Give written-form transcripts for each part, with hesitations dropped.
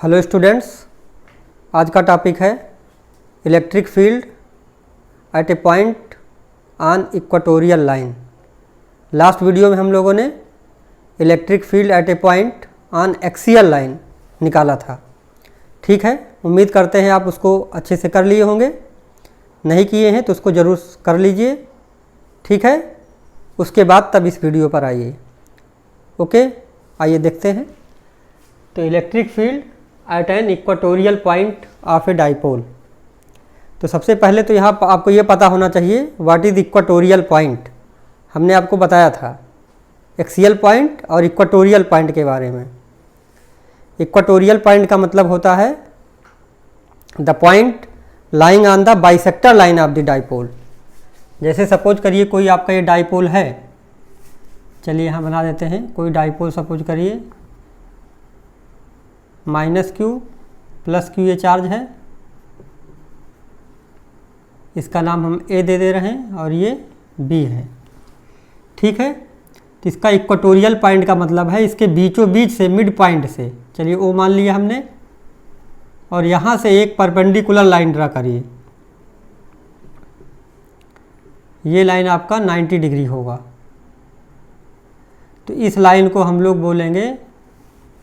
Hello students, आज का topic है electric field eight A point on equatorial line. Last video में हम लोगों ने electric field eight A point on axial line निकाला था। ठीक है, उम्मीद करते हैं आप उसको अच्छे से कर लिए होंगे। नहीं किए हैं तो उसको ज़रूर कर लीजिए। ठीक है, उसके बाद तब इस वीडियो पर आइए। ओके, आइए देखते हैं। तो electric field at an equatorial point of a dipole. तो सबसे पहले तो यहाँ आपको ये पता होना चाहिए व्हाट इज़ इक्वेटोरियल पॉइंट। हमने आपको बताया था एक्सियल पॉइंट और इक्वेटोरियल पॉइंट के बारे में। इक्वेटोरियल पॉइंट का मतलब होता है the point lying on the bisector line of the dipole. जैसे सपोज करिए कोई आपका ये डाइपोल है, चलिए यहाँ बना देते हैं। कोई डाइपोल सपोज करिए -q + q ये चार्ज है, इसका नाम हम A दे रहे हैं और ये B है। ठीक है, तो इसका इक्वेटोरियल पॉइंट का मतलब है इसके बीचों बीच से, मिड पॉइंट से, चलिए O मान लिया हमने, और यहाँ से एक परपेंडिकुलर लाइन ड्रा करिए। ये लाइन आपका 90 डिग्री होगा। तो इस लाइन को हम लोग बोलेंगे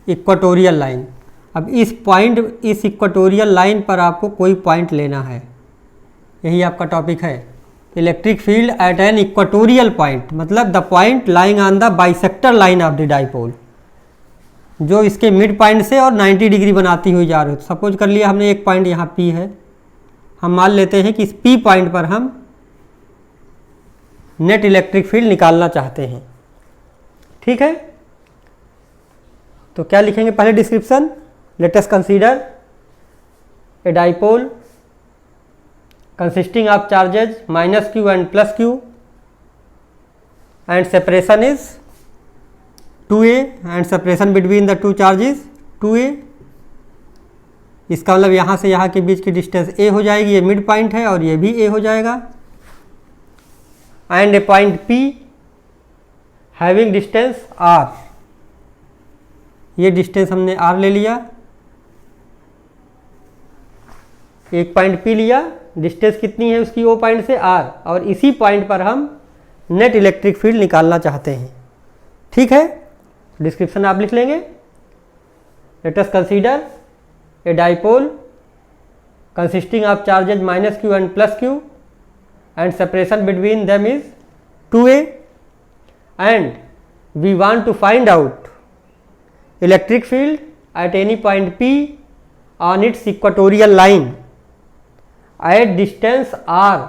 इक्वेटोरियल लाइन। अब इस इक्वेटोरियल लाइन पर आपको कोई पॉइंट लेना है, यही आपका टॉपिक है। Electric field at an equatorial point मतलब the point lying on the bisector line of the dipole, जो इसके मिड पॉइंट से और 90 डिग्री बनाती हुई जा रही है। सपोज कर लिया हमने एक पॉइंट यहाँ P है, हम मान लेते हैं कि इस P पॉइंट पर हम नेट इलेक्ट्रिक फील्ड निकालना चाहते हैं। ठीक है, तो क्या लिखेंगे पहले description. Let us consider a dipole consisting of charges -q and +q and separation is 2a and separation between the two charges 2a। इसका मतलब यहाँ से यहाँ के बीच की डिस्टेंस a हो जाएगी, ये मिड पॉइंट है और ये भी a हो जाएगा। And A point P having distance r, ये डिस्टेंस हमने r ले लिया, एक पॉइंट P लिया, डिस्टेंस कितनी है उसकी O पॉइंट से r, और इसी पॉइंट पर हम नेट इलेक्ट्रिक फील्ड निकालना चाहते हैं। ठीक है, डिस्क्रिप्शन आप लिख लेंगे। Let us consider a dipole consisting of charges -q and +q and separation between them is 2a and we want to find out electric field at any point P on its equatorial line at distance r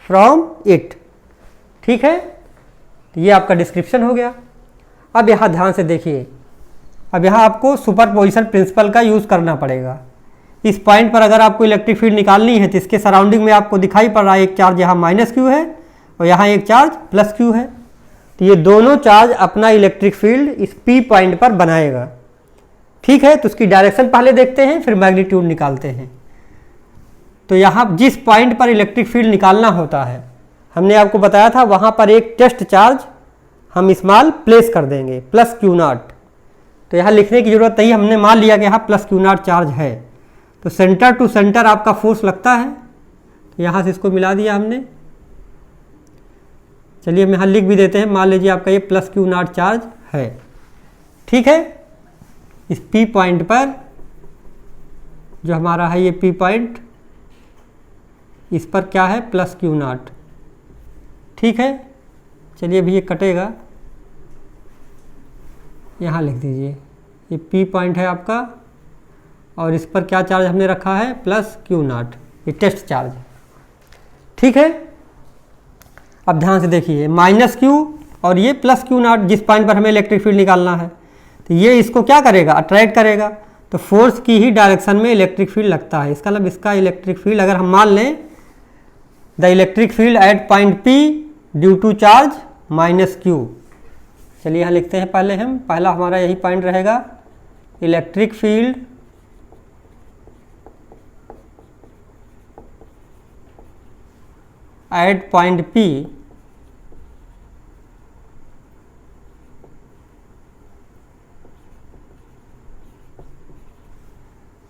from it। ठीक है, ये आपका description हो गया। अब यहाँ ध्यान से देखिए, अब यहाँ आपको सुपरपोजिशन प्रिंसिपल का यूज़ करना पड़ेगा। इस पॉइंट पर अगर आपको इलेक्ट्रिक फील्ड निकालनी है तो इसके सराउंडिंग में आपको दिखाई पड़ रहा है एक चार्ज यहाँ -q है और यहाँ एक चार्ज +q है। तो ये दोनों चार्ज अपना इलेक्ट्रिक फील्ड इस P पॉइंट पर बनाएगा। ठीक है, तो उसकी डायरेक्शन पहले देखते हैं, फिर मैग्नीट्यूड निकालते हैं। तो यहाँ जिस पॉइंट पर इलेक्ट्रिक फील्ड निकालना होता है, हमने आपको बताया था वहाँ पर एक टेस्ट चार्ज हम स्मॉल प्लेस कर देंगे +q0। तो यहाँ लिखने की ज़रूरत नहीं, हमने मान लिया कि यहाँ +q0 चार्ज है। तो सेंटर टू सेंटर आपका फोर्स लगता है, तो यहाँ से इसको मिला दिया हमने। चलिए हम यहाँ लिख भी देते हैं, मान लीजिए आपका ये +q0 चार्ज है। ठीक है, इस P पॉइंट पर जो हमारा है ये P पॉइंट, इस पर क्या है +q0। ठीक है, चलिए अभी ये कटेगा, यहाँ लिख दीजिए ये P पॉइंट है आपका और इस पर क्या चार्ज हमने रखा है +q0, ये टेस्ट चार्ज। ठीक है, अब ध्यान से देखिए -q और ये +q0 जिस पॉइंट पर हमें इलेक्ट्रिक फील्ड निकालना है, तो ये इसको क्या करेगा, अट्रैक्ट करेगा। तो फोर्स की ही डायरेक्शन में इलेक्ट्रिक फील्ड लगता है। इसका मतलब इसका इलेक्ट्रिक फील्ड अगर हम मान लें the electric field at point P due to charge -q। चलिए यहाँ लिखते हैं पहले हम, पहला हमारा यही पॉइंट रहेगा, electric field at point P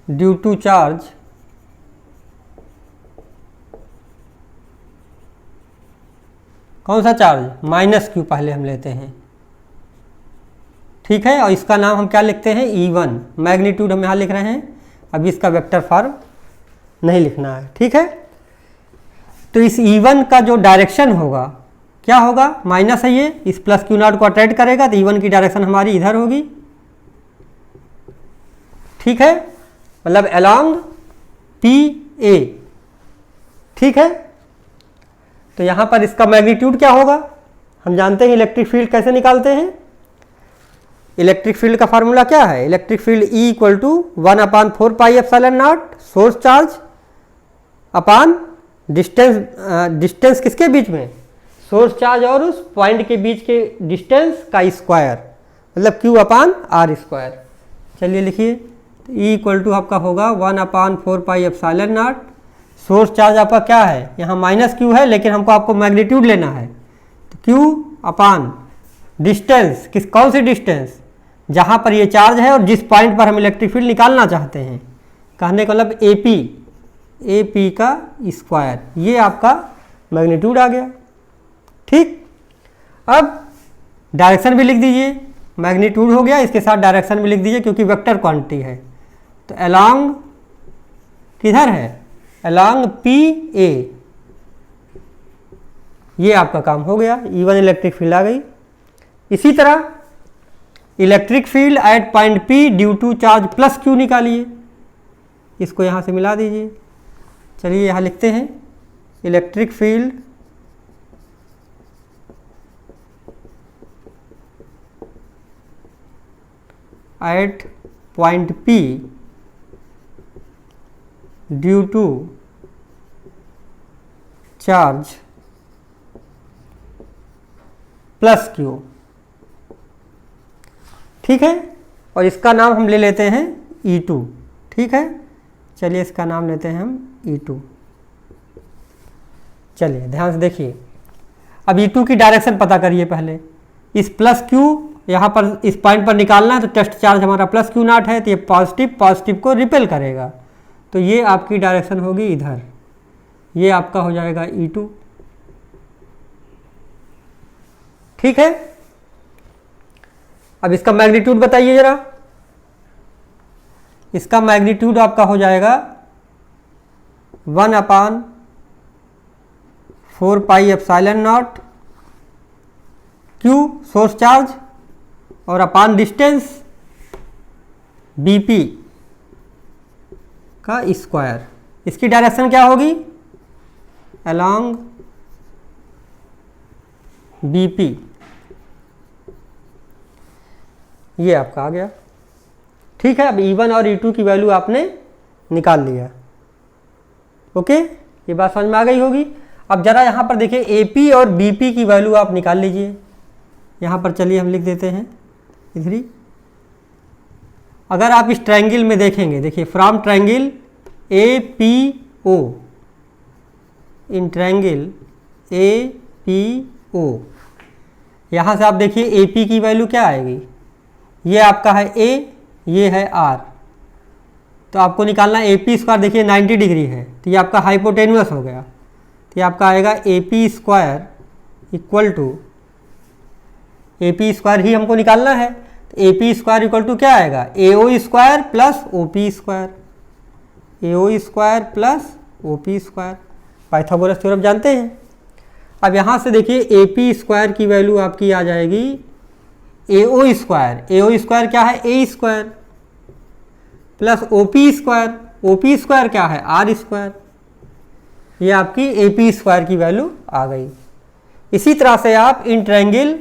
due to charge कौन सा चार्ज, माइनस क्यू पहले हम लेते हैं, ठीक है। और इसका नाम हम क्या लिखते हैं, E1, मैग्नीट्यूड हम यहाँ लिख रहे हैं, अभी इसका वेक्टर फॉर्म नहीं लिखना है, ठीक है। तो इस E1 का जो डायरेक्शन होगा क्या होगा, माइनस है ये, इस प्लस क्यू नॉट को अट्रैक्ट करेगा तो E1 की डायरेक्शन हमारी इधर होगी, ठीक है, मतलब अलोंग PA, ठीक है। तो यहाँ पर इसका मैग्नीट्यूड क्या होगा, हम जानते हैं इलेक्ट्रिक फील्ड कैसे निकालते हैं। इलेक्ट्रिक फील्ड का फार्मूला क्या है, electric field E equal to 1/4 pi epsilon naught source charge upon distance किसके बीच में, सोर्स चार्ज और उस पॉइंट के बीच के डिस्टेंस का स्क्वायर, मतलब Q अपान R स्क्वायर। चलिए लिखिए, तो E इक्वल टू आपका होगा 1/4 pi epsilon naught, source charge आपका क्या है, यहाँ माइनस क्यू है लेकिन हमको आपको मैग्नीट्यूड लेना है, तो Q अपान डिस्टेंस, कौन सी डिस्टेंस, जहाँ पर ये चार्ज है और जिस पॉइंट पर हम इलेक्ट्रिक फील्ड निकालना चाहते हैं, कहने का मतलब AP का स्क्वायर, ये आपका मैग्नीट्यूड आ गया, ठीक। अब डायरेक्शन भी लिख दीजिए, मैग्नीट्यूड हो गया, इसके साथ डायरेक्शन भी लिख दीजिए क्योंकि वेक्टर क्वांटिटी है। तो अलोंग किधर है, अलोंग PA, ये आपका काम हो गया, E1 इलेक्ट्रिक फील्ड आ गई। इसी तरह electric field at point P due to charge plus Q निकालिए, इसको यहाँ से मिला दीजिए। चलिए यहाँ लिखते हैं, electric field at point P due to charge plus Q, ठीक है। और इसका नाम हम ले लेते हैं E2, ठीक है। चलिए इसका नाम लेते हैं हम E2। चलिए ध्यान से देखिए, अब E2 की डायरेक्शन पता करिए पहले, इस प्लस Q यहाँ पर इस पॉइंट पर निकालना है, तो टेस्ट चार्ज हमारा प्लस Q नॉट है, तो ये पॉजिटिव को रिपेल करेगा, तो ये आपकी डायरेक्शन होगी इधर, ये आपका हो जाएगा E2, ठीक है। अब इसका मैग्नीट्यूड बताइए जरा, इसका मैग्नीट्यूड आपका हो जाएगा 1/4 pi epsilon naught Q source charge और अपान डिस्टेंस BP का स्क्वायर। इसकी डायरेक्शन क्या होगी, अलोंग BP, ये आपका आ गया, ठीक है। अब E1 और E2 की वैल्यू आपने निकाल लिया, ओके, ये बात समझ में आ गई होगी। अब जरा यहाँ पर देखिए AP और BP की वैल्यू आप निकाल लीजिए, यहाँ पर चलिए हम लिख देते हैं इधर। अगर आप इस ट्रायंगल में देखेंगे, देखिए from triangle APO, in triangle APO, यहाँ से आप देखिए AP की वैल्यू क्या आएगी, ये आपका है A, ये है R, तो आपको निकालना AP स्क्वायर, देखिए 90 डिग्री है, तो ये आपका हाइपोटेन्यूस हो गया, तो ये आपका आएगा AP square equal to, AP square ही हमको निकालना है, तो AP स्क्वायर इक्वल टू क्या आएगा, AO square plus OP square, AO square plus OP square, Pythagoras theorem जानते हैं। अब यहाँ से देखिए AP स्क्वायर की वैल्यू आपकी आ जाएगी AO स्क्वायर, AO स्क्वायर क्या है, A square plus OP square, OP square क्या है, R स्क्वायर, ये आपकी AP स्क्वायर की वैल्यू आ गई। इसी तरह से आप इन ट्रायंगल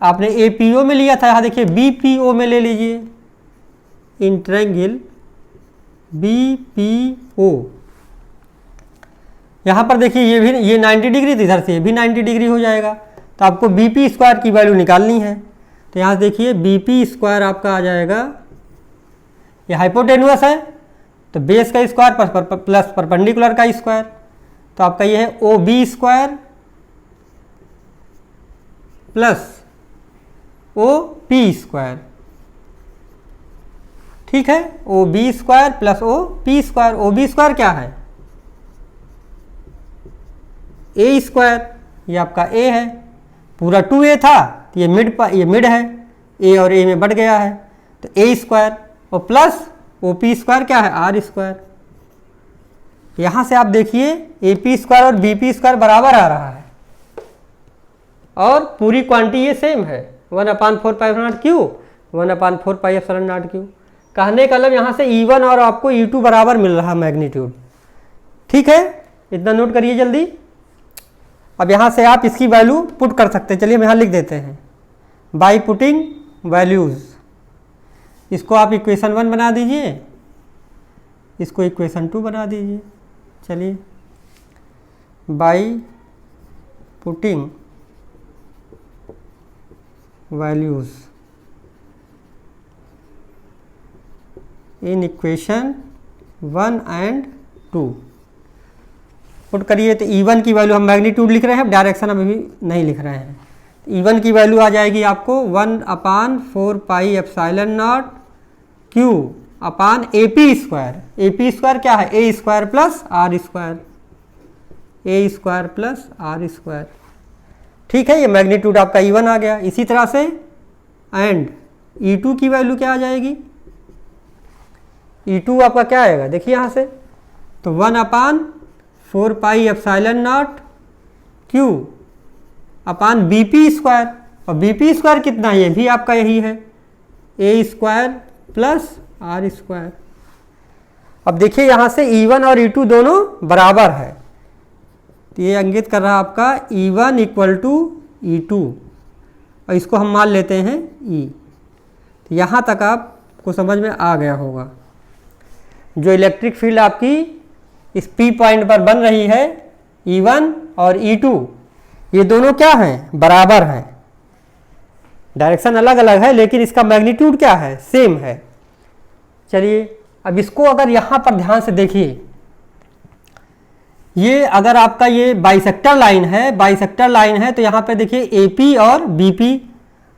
आपने APO में लिया था, यहाँ देखिए BPO में ले लीजिए, इन ट्रायंगल BPO, यहाँ पर देखिए ये 90 डिग्री, इधर से भी 90 डिग्री हो जाएगा, तो आपको BP स्क्वायर की वैल्यू निकालनी है। तो यहाँ देखिए BP स्क्वायर आपका आ जाएगा, ये हाइपोटेन्यूस है तो बेस का स्क्वायर प्लस परपेंडिकुलर का स्क्वायर, तो आपका ये है OB square plus OP square, ठीक है, O B square plus O P square. O B square क्या है, ए स्क्वायर, ये आपका ए है, पूरा 2a था तो ये मिड है, ए और ए में बढ़ गया है तो ए स्क्वायर, और प्लस ओ पी स्क्वायर क्या है, आर स्क्वायर। यहाँ से आप देखिए ए पी स्क्वायर और बी पी स्क्वायर बराबर आ रहा है और पूरी क्वांटिटी ये सेम है, 1/4 pi naught Q, 1/4 pi epsilon naught Q. कहने का मतलब यहाँ से E1 और आपको E2 बराबर मिल रहा है मैग्नीट्यूड। ठीक है, इतना नोट करिए जल्दी। अब यहाँ से आप इसकी वैल्यू पुट कर सकते हैं, चलिए हम यहाँ लिख देते हैं बाई पुटिंग वैल्यूज़। इसको आप इक्वेशन 1 बना दीजिए, इसको इक्वेशन 2 बना दीजिए। चलिए, by putting values in equation 1 and 2 put करिए तो E1 की वैल्यू हम मैग्नीट्यूड लिख रहे हैं, डायरेक्शन हम अभी नहीं लिख रहे हैं। E1 की वैल्यू आ जाएगी आपको 1/4 pi epsilon naught Q upon A P square. A P square क्या है, A square plus are square, A square plus are square. ठीक है, ये मैग्नीट्यूड आपका E1 आ गया। इसी तरह से एंड E2 की वैल्यू क्या आ जाएगी, E2 आपका क्या आएगा, देखिए यहाँ से तो 1/4 pi epsilon naught Q upon B P square, और बी पी स्क्वायर कितना है, ये भी आपका यही है, A square plus are square. अब देखिए यहाँ से E1 और E2 दोनों बराबर है, तो ये इंगित कर रहा है आपका E1 इक्वल टू E2, और इसको हम मान लेते हैं E। तो यहाँ तक आपको समझ में आ गया होगा। जो इलेक्ट्रिक फील्ड आपकी इस P पॉइंट पर बन रही है, E1 और E2, ये दोनों क्या हैं, बराबर हैं। डायरेक्शन अलग अलग है लेकिन इसका मैग्नीट्यूड क्या है, सेम है। चलिए, अब इसको अगर यहाँ पर ध्यान से देखिए, ये अगर आपका ये बाइसेक्टर लाइन है, बाइसेक्टर लाइन है तो यहाँ पे देखिए AP और BP,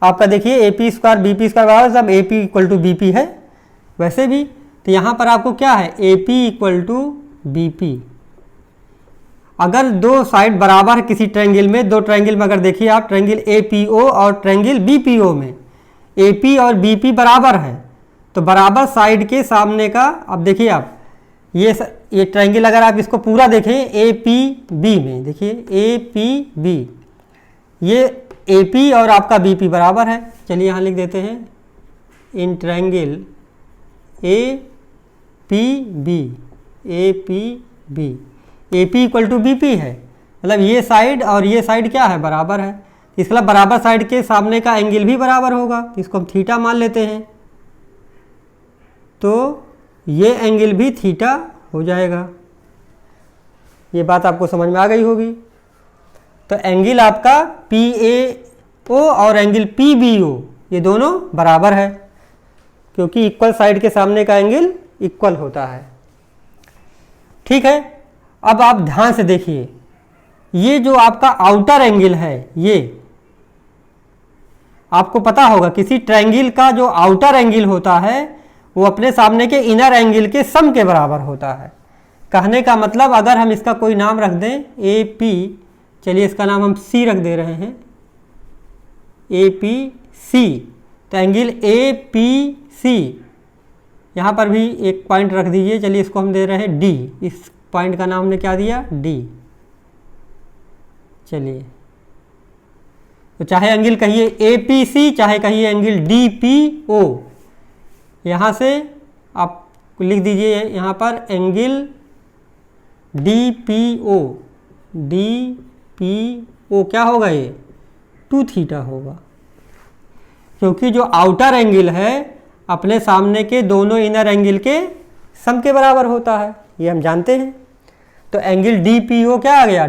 आपका देखिए AP स्क्वायर BP स्क्वायर बराबर, सब AP इक्वल टू BP है। वैसे भी तो यहाँ पर आपको क्या है, AP इक्वल टू BP। अगर दो साइड बराबर है किसी ट्रायंगल में, दो ट्रायंगल में अगर देखिए आप, ट्रायंगल APO और ट्रायंगल BPO में AP और BP बराबर है, तो बराबर साइड के सामने का, अब देखिए आप ये ट्रायंगल अगर आप इसको पूरा देखें APB में, देखिए APB, ये AP और आपका BP बराबर है। चलिए यहाँ लिख देते हैं in triangle APB, AP equal to BP है, मतलब ये साइड और ये साइड क्या है, बराबर है। इसका मतलब बराबर साइड के सामने का एंगल भी बराबर होगा, इसको हम थीटा मान लेते हैं, तो ये एंगल भी थीटा हो जाएगा। ये बात आपको समझ में आ गई होगी। तो एंगल आपका PAO और एंगल PBO ये दोनों बराबर है, क्योंकि इक्वल साइड के सामने का एंगल इक्वल होता है। ठीक है, अब आप ध्यान से देखिए, ये जो आपका आउटर एंगल है, ये आपको पता होगा किसी ट्रायंगल का जो आउटर एंगल होता है वो अपने सामने के इनर एंगल के सम के बराबर होता है। कहने का मतलब अगर हम इसका कोई नाम रख दें AP, चलिए इसका नाम हम C रख दे रहे हैं, APC, तो एंगल APC, यहाँ पर भी एक पॉइंट रख दीजिए, चलिए इसको हम दे रहे हैं D, इस पॉइंट का नाम हमने क्या दिया, D। चलिए, तो चाहे एंगल कहिए APC, चाहे कहिए एंगल DPO, यहाँ से आप लिख दीजिए यहाँ पर एंगल DPO क्या होगा, ये 2 थीटा होगा, क्योंकि जो आउटर एंगल है अपने सामने के दोनों इनर एंगल के सम के बराबर होता है, ये हम जानते हैं। तो एंगल DPO क्या आ गया,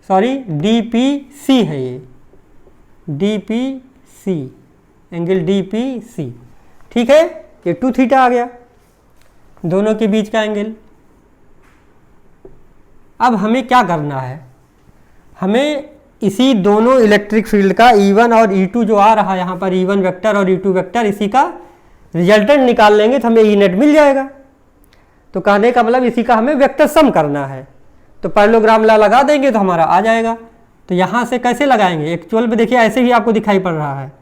DPC है, ये DPC, एंगल DPC। ठीक है, ये 2 थीटा आ गया दोनों के बीच का एंगल। अब हमें क्या करना है, हमें इसी दोनों इलेक्ट्रिक फील्ड का E1 और E2 जो आ रहा है यहाँ पर, E1 वेक्टर और E2 वेक्टर, इसी का रिजल्टेंट निकाल लेंगे तो हमें ई नेट मिल जाएगा। तो कहने का मतलब इसी का हमें वेक्टर सम करना है, तो पैरेललोग्राम लॉ लगा देंगे तो हमारा आ जाएगा। तो यहाँ से कैसे लगाएंगे, एक्चुअल में देखिए ऐसे ही आपको दिखाई पड़ रहा है,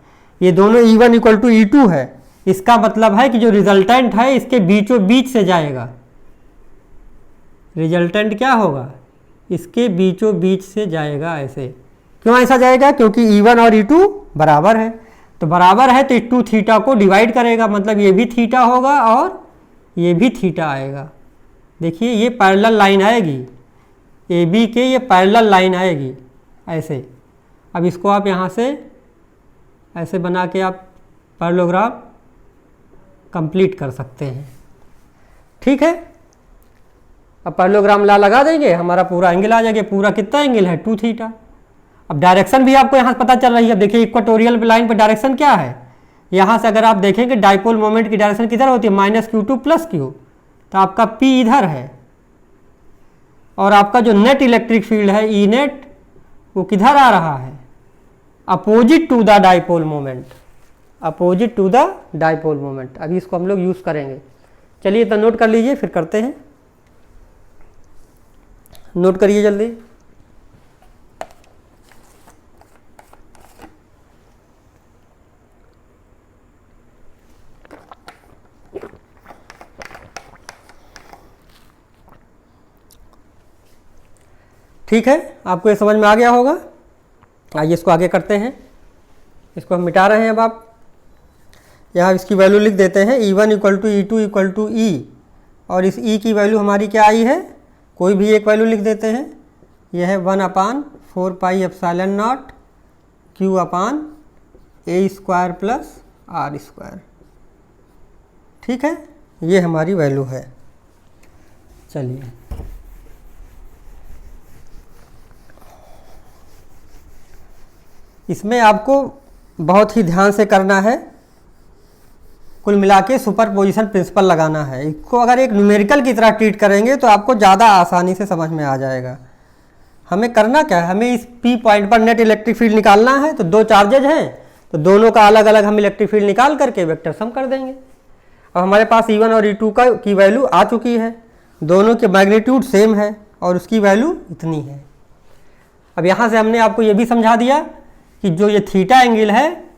ये दोनों E1 इक्वल टू E2 है, इसका मतलब है कि जो रिजल्टेंट है इसके बीचों बीच से जाएगा। रिजल्टेंट क्या होगा, इसके बीचों बीच से जाएगा। ऐसे क्यों ऐसा जाएगा, क्योंकि E1 और E2 बराबर है, तो बराबर है तो 2 थीटा को डिवाइड करेगा, मतलब ये भी थीटा होगा और ये भी थीटा आएगा। देखिए ये पैरेलल लाइन आएगी, ए बी के ये पैरेलल लाइन आएगी ऐसे। अब इसको आप यहाँ से ऐसे बना के आप पैरेललोग्राम कंप्लीट कर सकते हैं। ठीक है, अब पैरेललोग्राम लॉ लगा देंगे, हमारा पूरा एंगल आ जाएगा। पूरा कितना एंगल है, 2 थीटा। अब डायरेक्शन भी आपको यहाँ पता चल रही है। अब देखिए इक्वेटोरियल लाइन पर डायरेक्शन क्या है, यहाँ से अगर आप देखेंगे डाइपोल मोमेंट की डायरेक्शन किधर होती है, -q2 + q, तो आपका P इधर है, और आपका जो नेट इलेक्ट्रिक फील्ड है ई नेट वो किधर आ रहा है, opposite to the dipole moment, opposite to the dipole moment. अभी इसको हम लोग यूज़ करेंगे। चलिए तो नोट कर लीजिए, फिर करते हैं। नोट करिए जल्दी। ठीक है, आपको ये समझ में आ गया होगा। आइए इसको आगे करते हैं। इसको हम मिटा रहे हैं। अब आप यहाँ इसकी वैल्यू लिख देते हैं, E1 equal to E2 equal to E, और इस E की वैल्यू हमारी क्या आई है, कोई भी एक वैल्यू लिख देते हैं। यह है 1/4 pi epsilon not Q/A² plus R²। ठीक है, ये हमारी वैल्यू है। चलिए इसमें आपको बहुत ही ध्यान से करना है, कुल मिला के सुपरपोजिशन प्रिंसिपल लगाना है। इसको अगर एक न्यूमेरिकल की तरह ट्रीट करेंगे तो आपको ज़्यादा आसानी से समझ में आ जाएगा। हमें करना क्या है, हमें इस P पॉइंट पर नेट इलेक्ट्रिक फील्ड निकालना है। तो दो चार्जेज हैं, तो दोनों का अलग अलग हम इलेक्ट्रिक फील्ड निकाल करके वेक्टर सम कर देंगे। अब हमारे पास E1 और E2 की वैल्यू आ चुकी है, दोनों के मैग्नीट्यूड सेम है और उसकी वैल्यू इतनी है। अब यहाँ से हमने आपको ये भी समझा दिया कि जो ये थीटा एंगल है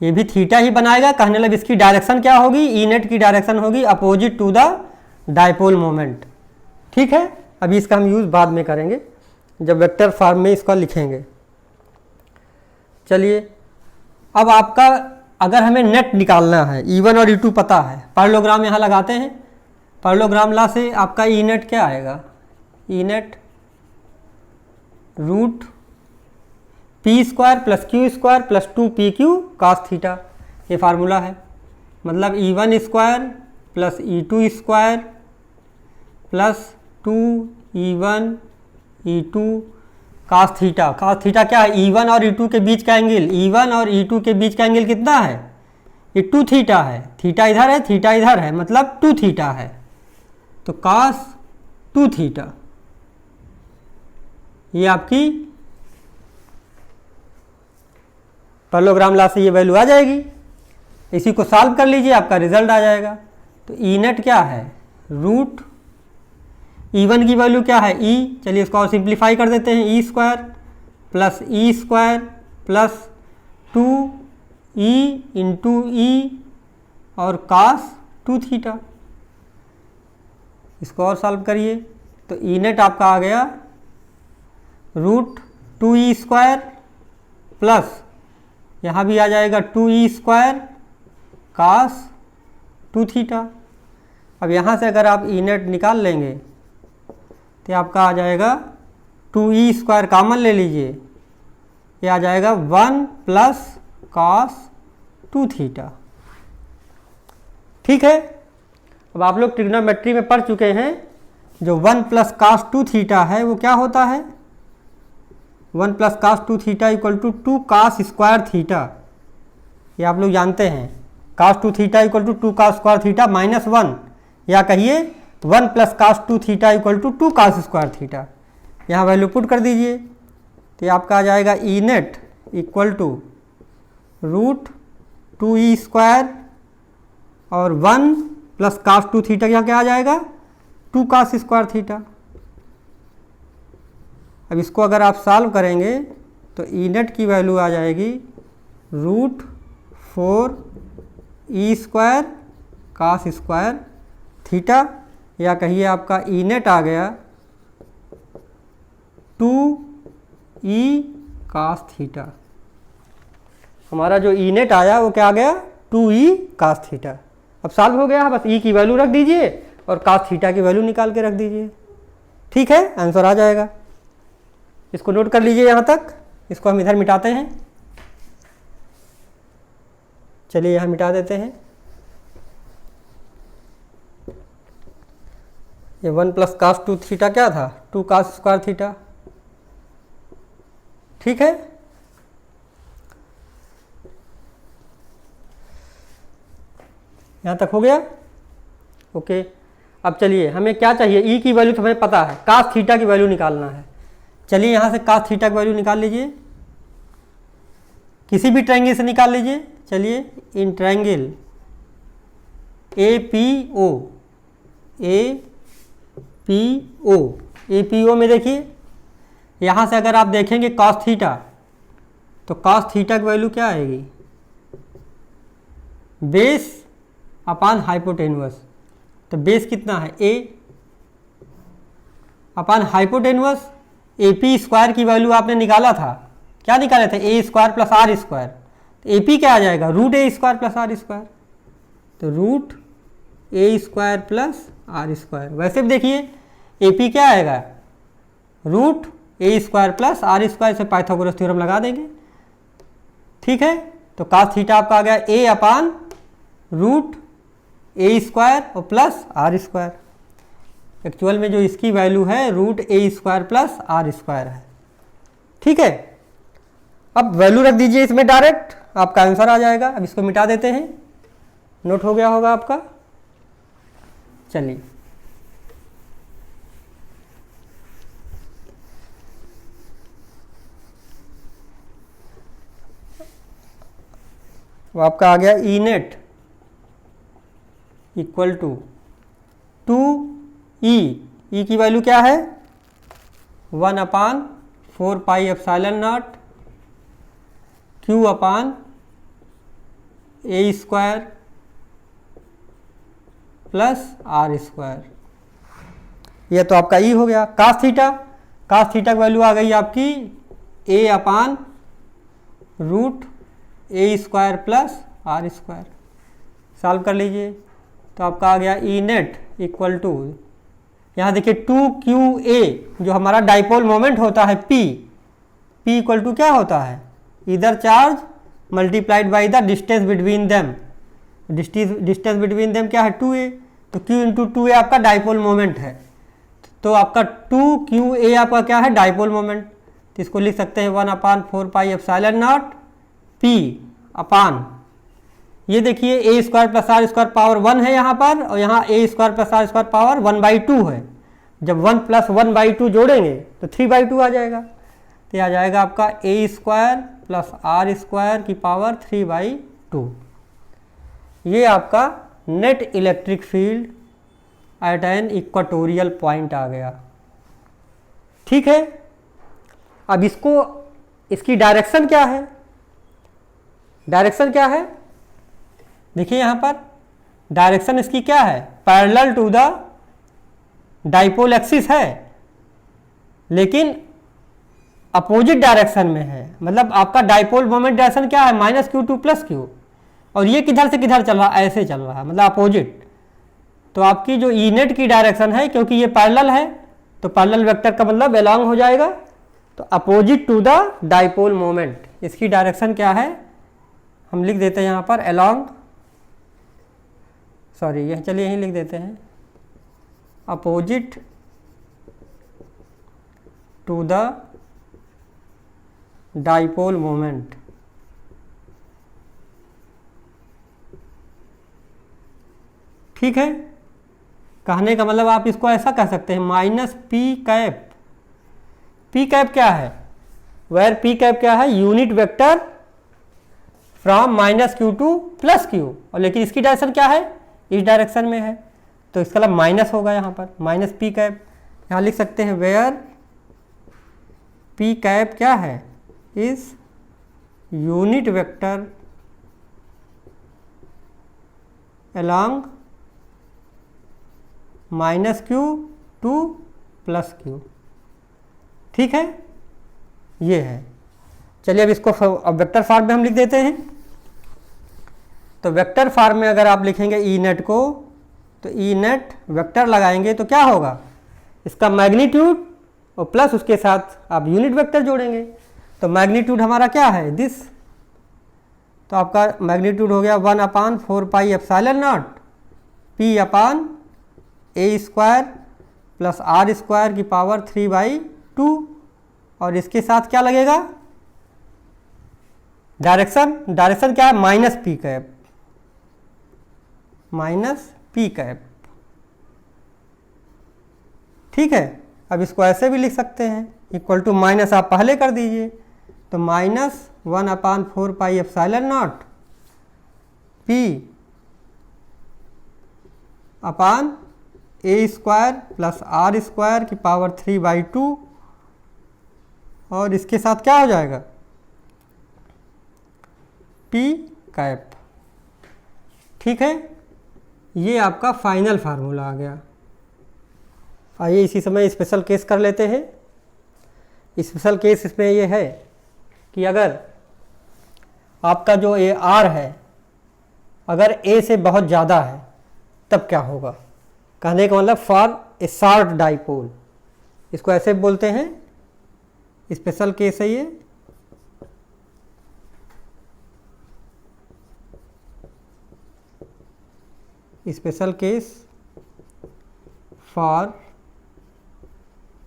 ये भी थीटा ही बनाएगा। कहने लगे इसकी डायरेक्शन क्या होगी, ई नेट की डायरेक्शन होगी opposite to the dipole moment. ठीक है, अभी इसका हम यूज़ बाद में करेंगे जब वेक्टर फॉर्म में इसका लिखेंगे। चलिए अब आपका अगर हमें नेट निकालना है, E1 और E2 पता है, पैरेललोग्राम यहाँ लगाते हैं। पैरेललोग्राम लॉ से आपका ई नेट क्या आएगा, E net root P² + Q² + 2PQ cos theta, ये फार्मूला है। मतलब E1² + E2² + 2E1 E2 cos theta. cos theta क्या है, E1 और E2 के बीच का एंगल, E1 और E2 के बीच का एंगल कितना है, ये 2 थीटा है। थीटा इधर है, थीटा इधर है, मतलब 2 थीटा है। तो cos 2 थीटा ये आपकी पैरेललोग्राम लॉ से ये वैल्यू आ जाएगी। इसी को सॉल्व कर लीजिए, आपका रिजल्ट आ जाएगा। तो ई नेट क्या है, रूट E1 की वैल्यू क्या है, E, चलिए इसको और सिंप्लीफाई कर देते हैं, E² + E² + 2E × E और cos 2 थीटा। इसको और सॉल्व करिए तो ई नेट आपका आ गया रूट 2E² प्लस यहाँ भी आ जाएगा 2E² cos 2 थीटा। अब यहाँ से अगर आप ई नेट निकाल लेंगे तो आपका आ जाएगा 2E² कॉमन ले लीजिए, ये आ जाएगा 1 + cos 2 थीटा। ठीक है, अब आप लोग ट्रिग्नोमेट्री में पढ़ चुके हैं, जो 1 + cos 2 थीटा है वो क्या होता है, 1 + cos 2 थीटा = 2 cos² थीटा। ये आप लोग जानते हैं, cos 2 थीटा = 2 cos² थीटा -1, या कहिए 1 + cos 2 थीटा = 2 cos² थीटा। यहाँ वैल्यू पुट कर दीजिए तो आपका आ जाएगा ई नेट = रूट 2E² और 1 प्लस cos 2 थीटा क्या आ जाएगा 2 cos स्क्वायर थीटा। अब इसको अगर आप सॉल्व करेंगे तो ई नेट की वैल्यू आ जाएगी √4 E square cos square theta, या कहिए आपका ई नेट आ गया 2 ई cos थीटा। हमारा जो ई नेट आया वो क्या आ गया 2 ई cos थीटा। अब सॉल्व हो गया, बस ई की वैल्यू रख दीजिए और cos थीटा की वैल्यू निकाल के रख दीजिए, ठीक है, आंसर आ जाएगा। इसको नोट कर लीजिए यहाँ तक। इसको हम इधर मिटाते हैं, चलिए यहाँ मिटा देते हैं। ये 1 प्लस cos 2 थीटा क्या था 2 cos स्क्वायर थीटा, ठीक है। यहाँ तक हो गया, ओके। अब चलिए हमें क्या चाहिए, ई की वैल्यू तो हमें पता है, cos थीटा की वैल्यू निकालना है। चलिए यहाँ से cos थीटा की वैल्यू निकाल लीजिए, किसी भी ट्रायंगल से निकाल लीजिए। चलिए इन ट्रायंगल APO में देखिए, यहाँ से अगर आप देखेंगे cos थीटा, तो cos थीटा की वैल्यू क्या आएगी बेस अपान हाइपोटेन्यूस। तो बेस कितना है a upon hypotenuse. AP square की वैल्यू आपने निकाला था, क्या निकाले थे a square plus are square. तो AP क्या आ जाएगा √a square plus are square, तो √a square plus are square. वैसे भी देखिए AP क्या आएगा √a square plus are square से पाइथागोरस थ्योरम लगा देंगे, ठीक है। तो cos थीटा आपका आ गया a अपान √a स्क्वायर और प्लस आर स्क्वायर। एक्चुअल में जो इसकी वैल्यू है √a square plus are square है, ठीक है। अब वैल्यू रख दीजिए इसमें डायरेक्ट, आपका आंसर आ जाएगा। अब इसको मिटा देते हैं, नोट हो गया होगा आपका। चलिए वो आपका आ गया E net equal to 2 E की वैल्यू क्या है 1 upon 4 pi epsilon naught Q upon a square plus are square. यह तो आपका ई हो गया। cos थीटा की वैल्यू आ गई आपकी a upon √a square plus are square. Solve कर लीजिए तो आपका आ गया ई नेट इक्वल टू, यहाँ देखिए 2qa जो हमारा डाइपोल मोमेंट होता है p इक्वल टू क्या होता है इधर charge multiplied by the distance between them. Distance between them क्या है 2a, तो q इंटू 2a आपका डाइपोल मोमेंट है। तो आपका 2qa आपका क्या है डाइपोल मोमेंट। तो इसको लिख सकते हैं 1 upon 4 pi epsilon naught p upon, ये देखिए a square plus are square power 1 है यहाँ पर, और यहाँ a square plus are square power 1/2 है। जब 1 प्लस 1/2 जोड़ेंगे तो 3/2 आ जाएगा। तो यह आ जाएगा आपका a square plus are square की पावर 3/2। ये आपका net electric field at an equatorial point आ गया, ठीक है। अब इसकी डायरेक्शन क्या है, डायरेक्शन क्या है देखिए यहाँ पर डायरेक्शन इसकी क्या है parallel to the dipole axis है, लेकिन अपोजिट डायरेक्शन में है। मतलब आपका डाइपोल मोमेंट डायरेक्शन क्या है -q2 + q, और ये किधर से किधर चल रहा है ऐसे चल रहा है, मतलब अपोजिट। तो आपकी जो ई नेट की डायरेक्शन है, क्योंकि ये पैरेलल है तो पैरेलल वेक्टर का मतलब अलोंग हो जाएगा, तो opposite to the dipole moment इसकी डायरेक्शन क्या है हम लिख देते हैं यहाँ पर अलोंग, सॉरी यह चलिए यहीं लिख देते हैं opposite to the dipole moment. ठीक है, कहने का मतलब आप इसको ऐसा कह सकते हैं -p कैप। p कैप क्या है, वेयर p कैप क्या है unit vector from -q2 + q, और लेकिन इसकी डायरेक्शन क्या है इस डायरेक्शन में है, तो इसका मतलब माइनस होगा यहाँ पर, माइनस पी कैप। यहाँ लिख सकते हैं वेयर पी कैप क्या है, इस unit vector along minus Q two plus Q. ठीक है, ये है। चलिए अब इसको अब वेक्टर फॉर्म में हम लिख देते हैं। तो वेक्टर फॉर्म में अगर आप लिखेंगे ई नेट को, तो ई नेट वेक्टर लगाएंगे तो क्या होगा, इसका मैग्नीट्यूड और प्लस उसके साथ आप यूनिट वेक्टर जोड़ेंगे। तो मैग्नीट्यूड हमारा क्या है, दिस, तो आपका मैग्नीट्यूड हो गया 1/4 pi epsilon naught p upon a square plus are square की पावर 3/2, और इसके साथ क्या लगेगा, डायरेक्शन, डायरेक्शन क्या है, minus P cap, minus P cap. ठीक है, अब इसको ऐसे भी लिख सकते हैं, इक्वल टू माइनस आप पहले कर दीजिए, तो minus 1/4 pi epsilon naught p upon a square plus are square की पावर 3/2, और इसके साथ क्या हो जाएगा, पी कैप। ठीक है, ये आपका फाइनल फार्मूला आ गया। आइए इसी समय स्पेशल केस कर लेते हैं। स्पेशल केस इसमें ये है कि अगर आपका जो ये आर है अगर ए से बहुत ज़्यादा है तब क्या होगा, कहने का मतलब फॉर ए शार्ट डाइपोल, इसको ऐसे बोलते हैं, स्पेशल केस है ये। Special case for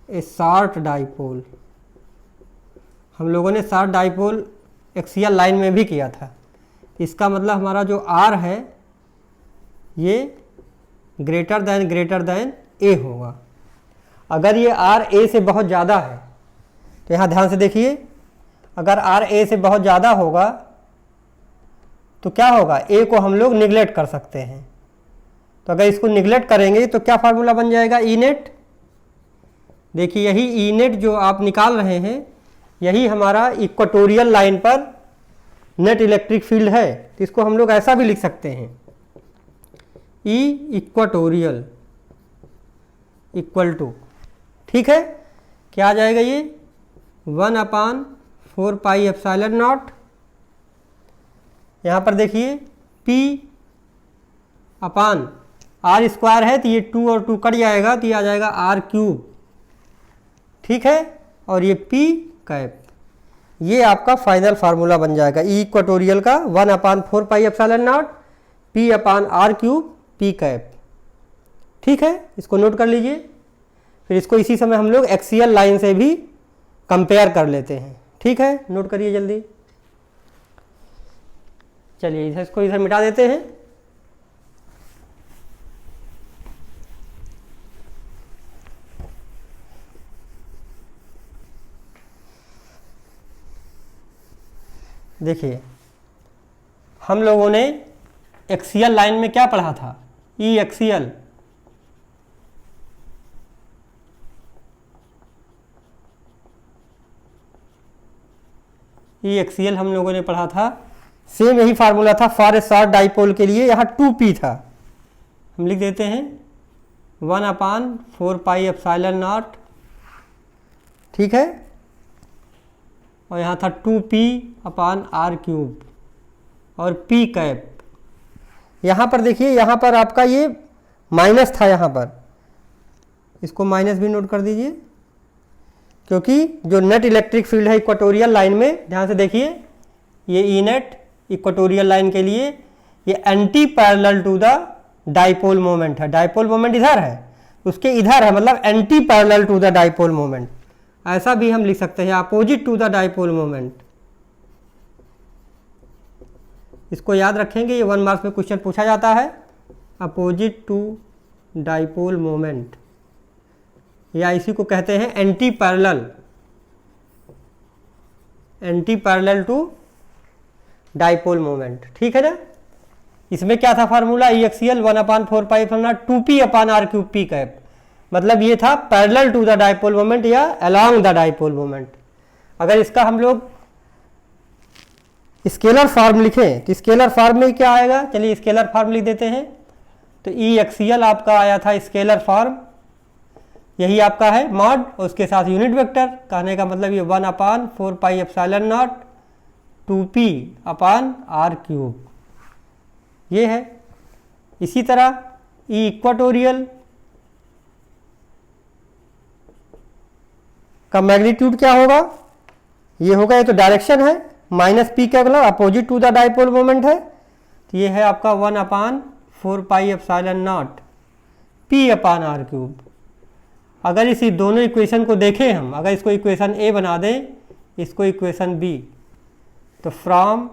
a short dipole. हम लोगों ने शार्ट डाइपोल एक्सियल लाइन में भी किया था। इसका मतलब हमारा जो आर है ये ग्रेटर देन ए होगा। अगर ये आर ए से बहुत ज़्यादा है, तो यहाँ ध्यान से देखिए, अगर आर ए से बहुत ज़्यादा होगा तो क्या होगा, ए को हम लोग निगलेक्ट कर सकते हैं। तो अगर इसको निगलेक्ट करेंगे तो क्या फार्मूला बन जाएगा, ई नेट। देखिए यही ई नेट जो आप निकाल रहे हैं, यही हमारा इक्वेटोरियल लाइन पर नेट इलेक्ट्रिक फील्ड है। तो इसको हम लोग ऐसा भी लिख सकते हैं, ई इक्वेटोरियल इक्वल टू, ठीक है, क्या आ जाएगा ये 1/4 पाई एप्सिलॉन नॉट। यहाँ पर देखिए P अपान आर स्क्वायर है, तो ये 2 और 2 कट जाएगा, तो ये आ जाएगा आर क्यूब। ठीक है, और ये P कैप, ये आपका फाइनल फार्मूला बन जाएगा ई इक्वेटोरियल का 1/4 pi epsilon naught P upon r cube P cap. ठीक है, इसको नोट कर लीजिए। फिर इसको इसी समय हम लोग एक्सियल लाइन से भी कंपेयर कर लेते हैं। ठीक है, नोट करिए जल्दी। चलिए इसको इधर मिटा देते हैं। देखिए हम लोगों ने एक्सियल लाइन में क्या पढ़ा था, ई एक्सियल। ई एक्सियल हम लोगों ने पढ़ा था, सेम यही फार्मूला था फॉर ए शार्ट डाइपोल के लिए। यहाँ 2p था, हम लिख देते हैं 1/4 पाई एप्सिलॉन नॉट। ठीक है, और यहाँ था 2p अपान आर क्यूब और p कैप। यहाँ पर देखिए, यहाँ पर आपका ये माइनस था, यहाँ पर इसको माइनस भी नोट कर दीजिए, क्योंकि जो नेट इलेक्ट्रिक फील्ड है इक्वेटोरियल लाइन में, ध्यान से देखिए, ये ई नेट इक्वेटोरियल लाइन के लिए ये anti parallel to the dipole moment है। डाइपोल मोमेंट इधर है, उसके इधर है, मतलब anti parallel to the dipole moment. ऐसा भी हम लिख सकते हैं, opposite to the dipole moment. इसको याद रखेंगे, ये 1 मार्क्स में क्वेश्चन पूछा जाता है, अपोजिट टू डाइपोल मोमेंट, या इसी को कहते हैं anti parallel to dipole moment. ठीक है ना, इसमें क्या था formula, E axial 1/4πε02p/r³ p cap, मतलब ये था parallel to the dipole moment या अलोंग द डायपोल मोमेंट। अगर इसका हम लोग स्केलर फॉर्म लिखें तो स्केलर फॉर्म में क्या आएगा, चलिए स्केलर फॉर्म लिख देते हैं। तो ई एक्सीएल आपका आया था स्केलर फॉर्म, यही आपका है मॉड और उसके साथ यूनिट वेक्टर, कहने का मतलब ये 1/4πε02p/r³, ये है। इसी तरह ई इक्वाटोरियल का मैग्नीट्यूड क्या होगा, ये होगा, ये तो डायरेक्शन है, माइनस पी का मतलब opposite to the dipole moment है, तो ये है आपका 1/4πε0p/r³। अगर इसी दोनों इक्वेशन को देखें हम, अगर इसको इक्वेशन ए बना दें, इसको इक्वेशन बी, तो from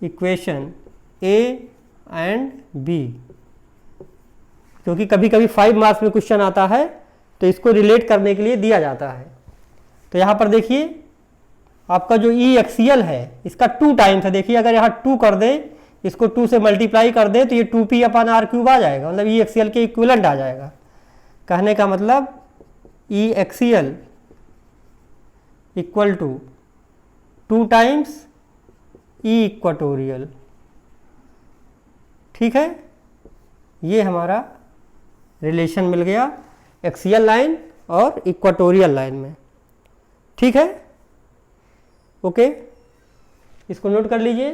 equation A and B, क्योंकि कभी कभी 5 मार्क्स में क्वेश्चन आता है तो इसको रिलेट करने के लिए दिया जाता है। तो यहाँ पर देखिए आपका जो ई एक्सीएल है इसका 2 टाइम्स है, देखिए अगर यहाँ 2 कर दें, इसको 2 से मल्टीप्लाई कर दें तो ये 2p/r³ आ जाएगा, मतलब ई एक्सीएल के इक्विवेलेंट आ जाएगा। कहने का मतलब E axial equal to 2 times E equatorial, ठीक है। ये हमारा रिलेशन मिल गया एक्सियल लाइन और इक्वाटोरियल लाइन में, ठीक है। ओके, इसको नोट कर लीजिए।